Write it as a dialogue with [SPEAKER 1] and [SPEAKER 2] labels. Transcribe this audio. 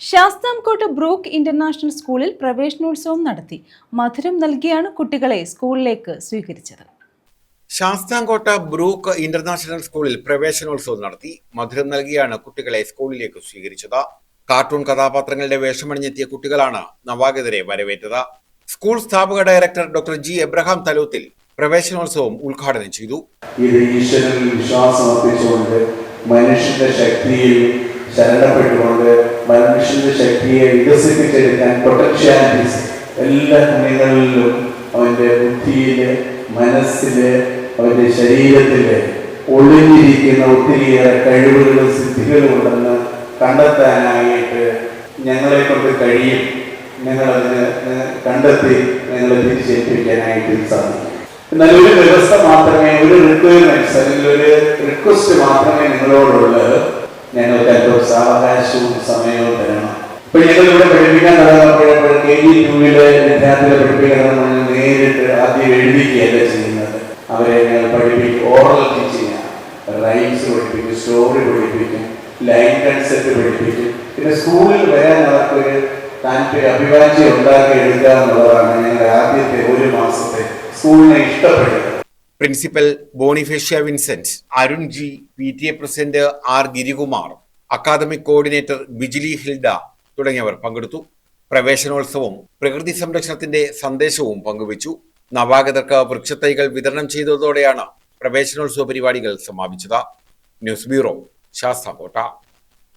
[SPEAKER 1] Sasthamkotta brook international സ്കൂളിൽ പ്രവേശനോത്സവം നടത്തി. മധുരം നൽകിയാണ് കുട്ടികളെ സ്കൂളിലേക്ക് സ്വീകരിച്ചത്.
[SPEAKER 2] ശാസ്താംകോട്ട ബ്രൂക്ക് ഇന്റർനാഷണൽ സ്കൂളിൽ പ്രവേശനോത്സവം നടത്തി. മധുരം നൽകിയാണ് കുട്ടികളെ സ്കൂളിലേക്ക് സ്വീകരിച്ചത്. കാർട്ടൂൺ കഥാപാത്രങ്ങളുടെ വേഷമണിഞ്ഞെത്തിയ കുട്ടികളാണ് നവാഗതരെ വരവേറ്റത്. സ്കൂൾ സ്ഥാപക ഡയറക്ടർ ഡോക്ടർ ജി എബ്രഹാം തലൂത്തിൽ പ്രവേശനോത്സവം ഉദ്ഘാടനം ചെയ്തു.
[SPEAKER 3] ഈശ്വരനിൽ വിശ്വാസം അർപ്പിച്ചുകൊണ്ട് മനുഷ്യന്റെ ശക്തിയിൽ ശരണപ്പെട്ടുകൊണ്ട് മനുഷ്യന്റെ ശക്തിയെ വികസിപ്പിച്ചെടുക്കാൻ പൊട്ടൻഷ്യാലിറ്റീസ് എല്ലാ കുഞ്ഞുങ്ങളിലും അവന്റെ ബുദ്ധിയില്, മനസ്സില്, അവന്റെ ശരീരത്തില് ഒളിഞ്ഞിരിക്കുന്ന ഒത്തിരിയേറെ കഴിവുകളും സിദ്ധികളും ഉണ്ടെന്ന് കണ്ടെത്താനായിട്ട് ഞങ്ങളെ കൊണ്ട് കഴിയും. ഞങ്ങളതിന് കണ്ടെത്തി ഞങ്ങളെ തിരിച്ചേൽപ്പിക്കാനായിട്ട് സാധിക്കും. എന്നാൽ ഒരു വ്യവസ്ഥ മാത്രമേ, ഒരു റിക്വയർമെന്റ്സ് അല്ലെങ്കിൽ ഒരു റിക്വസ്റ്റ് മാത്രമേ നിങ്ങളോടുള്ളത്. ഞങ്ങൾക്ക് അല്പം സാവകാശവും സമയവും തരണം. ഇപ്പൊ ഞങ്ങൾ ഇവിടെ പഠിപ്പിക്കാൻ തുടങ്ങുമ്പോഴപ്പോൾ KG2 വിദ്യാർത്ഥികളെ പഠിപ്പിക്കണം നേരിട്ട് ആദ്യം എഴുതിക്കുകയല്ല ചെയ്യുന്നത്. അവരെ ഞങ്ങൾ പഠിപ്പിക്കും, ഓറൽ ടീച്ചിങ്, റൈംസ് പഠിപ്പിക്കും, സ്റ്റോറി പഠിപ്പിക്കും, ലൈൻ കൺസെപ്റ്റ് പഠിപ്പിക്കും. പിന്നെ സ്കൂളിൽ വരാൻ അവർക്കൊരു താല്പര്യം, അഭിവാജ്യം ഉണ്ടാക്കി എടുക്കുക എന്നുള്ളതാണ് ഞങ്ങളുടെ ആദ്യത്തെ ഒരു മാസത്തെ സ്കൂളിനെ ഇഷ്ടപ്പെടുന്നത്.
[SPEAKER 2] Principal Bonifacia Vincent, Arun ji, PTA president R Girikumar, academic coordinator Bijili Hilda തുടങ്ങിയവർ പങ്കെടുത്തു. പ്രവേശനോത്സവം പ്രകൃതി സംരക്ഷണത്തിന്റെ സന്ദേശവും പങ്കുവച്ചു. നവാഗതർക്ക് വൃക്ഷത്തൈകൾ വിതരണം ചെയ്തതോടെയാണ് പ്രവേശനോത്സവ പരിപാടികൾ സമാപിച്ചത്. News bureau, Sasthamkotta.